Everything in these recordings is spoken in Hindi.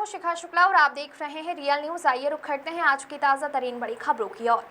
हूं शिखा शुक्ला और आप देख रहे हैं रियल न्यूज। आइए रुक करते हैं आज की ताजा तरीन बड़ी खबरों की ओर।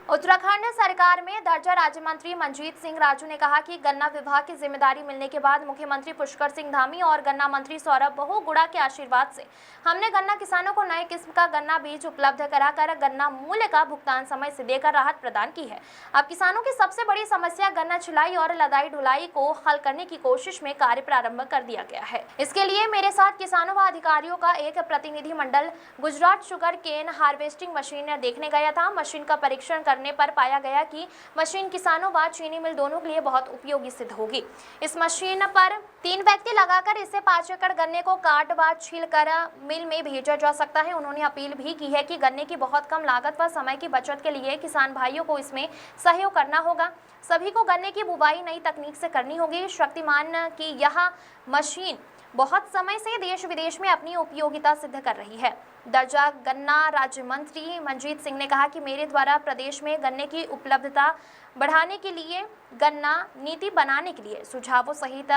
उत्तराखंड सरकार में दर्जा राज्य मंत्री मंजीत सिंह राजू ने कहा कि गन्ना विभाग की जिम्मेदारी मिलने के बाद मुख्यमंत्री पुष्कर सिंह धामी और गन्ना मंत्री सौरभ बहुगुणा के आशीर्वाद से हमने गन्ना किसानों को नए किस्म का गन्ना बीज उपलब्ध कराकर गन्ना मूल्य का भुगतान समय से देकर राहत प्रदान की है। अब किसानों की सबसे बड़ी समस्या गन्ना छिलाई और लदाई ढुलाई को हल करने की कोशिश में कार्य प्रारंभ कर दिया गया है। इसके लिए मेरे साथ किसानों व अधिकारियों का एक प्रतिनिधि मंडल Gujarat sugar cane harvesting machine देखने गया था। मशीन का परीक्षण करने पर पाया गया कि मशीन किसानों व चीनी मिल दोनों के लिए बहुत उपयोगी सिद्ध होगी। इस मशीन पर 3 व्यक्ति लगाकर इससे 5 एकड़ गन्ने को काट व छील कर मिल में भेजा जा सकता है। उन्होंने अपील भी की है कि गन्ने की बहुत कम लागत व समय की बचत के लिए किसान भाइयों को इसमें सहयोग करना होगा। सभी को गन्ने की बुवाई नई तकनीक से करनी होगी। शक्तिमान की यह मशीन बहुत समय से देश विदेश में अपनी उपयोगिता सिद्ध कर रही है। दर्जा गन्ना राज्य मंत्री मंजीत सिंह ने कहा कि मेरे द्वारा प्रदेश में गन्ने की उपलब्धता बढ़ाने के लिए गन्ना नीति बनाने के लिए सुझावों सहित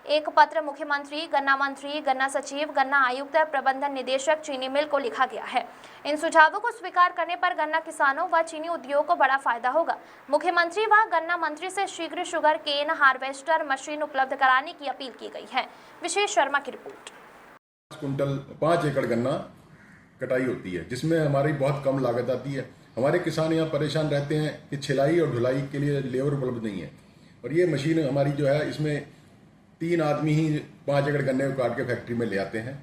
एक पत्र मुख्यमंत्री, गन्ना मंत्री, गन्ना सचिव, गन्ना आयुक्त, प्रबंधन निदेशक चीनी मिल को लिखा गया है। इन सुझावों को स्वीकार करने पर गन्ना किसानों व चीनी उद्योग को बड़ा फायदा होगा। मुख्यमंत्री व गन्ना मंत्री से शीघ्र शुगर केन हार्वेस्टर मशीन उपलब्ध कराने की अपील की गई है। विशेष शर्मा की रिपोर्ट। 5 एकड़ गन्ना कटाई होती है, जिसमें हमारी बहुत कम लागत आती है। हमारे किसान यहाँ परेशान रहते हैं कि छिलाई और ढुलाई के लिए लेबर उपलब्ध नहीं है, और ये मशीन हमारी जो है, इसमें 3 आदमी ही 5 एकड़ गन्ने को काट के फैक्ट्री में ले आते हैं।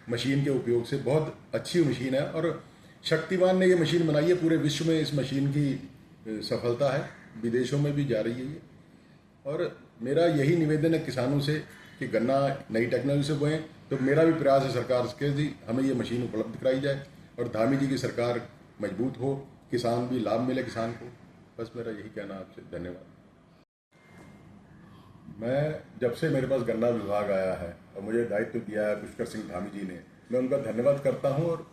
मशीन के उपयोग से बहुत अच्छी मशीन है और शक्तिमान ने ये मशीन बनाई है। पूरे विश्व में इस मशीन की सफलता है, विदेशों में भी जा रही है ये। और मेरा यही निवेदन है किसानों से कि गन्ना नई टेक्नोलॉजी से बोएं। तो मेरा भी प्रयास है सरकार के जी हमें ये मशीन उपलब्ध कराई जाए और धामी जी की सरकार मजबूत हो, किसान भी लाभ मिले किसान को। बस मेरा यही कहना आपसे। धन्यवाद। मैं जब से मेरे पास गन्ना विभाग आया है और मुझे दायित्व दिया है पुष्कर सिंह धामी जी ने, मैं उनका धन्यवाद करता हूं। और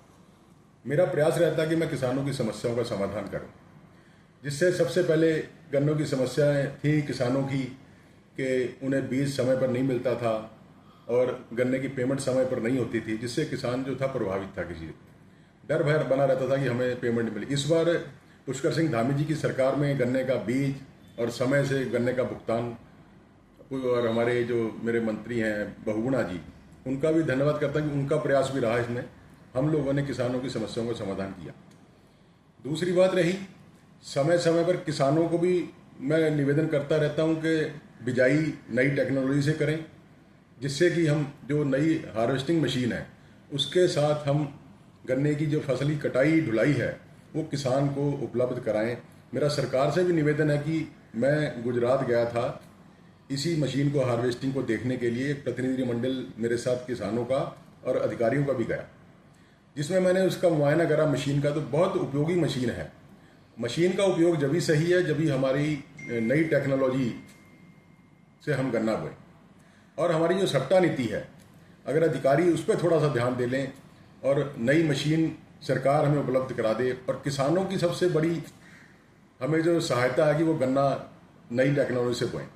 मेरा प्रयास रहता है कि मैं किसानों की समस्याओं का समाधान करूं, जिससे सबसे पहले गन्नों की समस्याएं थी किसानों की कि उन्हें बीज समय पर नहीं मिलता था और गन्ने की पेमेंट समय पर नहीं होती थी, जिससे किसान जो था प्रभावित था। किसी डर भय बना रहता था कि हमें पेमेंट मिले। इस बार पुष्कर सिंह धामी जी की सरकार में गन्ने का बीज और समय से गन्ने का भुगतान, और हमारे जो मेरे मंत्री हैं बहुगुणा जी, उनका भी धन्यवाद करता हूं कि उनका प्रयास भी रहा। इसमें हम लोगों ने किसानों की समस्याओं का समाधान किया। दूसरी बात रही, समय समय पर किसानों को भी मैं निवेदन करता रहता हूं कि बिजाई नई टेक्नोलॉजी से करें, जिससे कि हम जो नई हार्वेस्टिंग मशीन है उसके साथ हम गन्ने की जो फसली कटाई ढुलाई है वो किसान को उपलब्ध कराएं। मेरा सरकार से भी निवेदन है कि मैं गुजरात गया था इसी मशीन को, हार्वेस्टिंग को देखने के लिए। एक प्रतिनिधि मंडल मेरे साथ किसानों का और अधिकारियों का भी गया, जिसमें मैंने उसका मुआयना करा मशीन का। तो बहुत उपयोगी मशीन है। मशीन का उपयोग जब भी सही है जब भी हमारी नई टेक्नोलॉजी से हम गन्ना बोएं। और हमारी जो सट्टा नीति है, अगर अधिकारी उस पर थोड़ा सा ध्यान दे लें और नई मशीन सरकार हमें उपलब्ध करा दे, और किसानों की सबसे बड़ी हमें जो सहायता है कि वो गन्ना नई टेक्नोलॉजी से बोएं।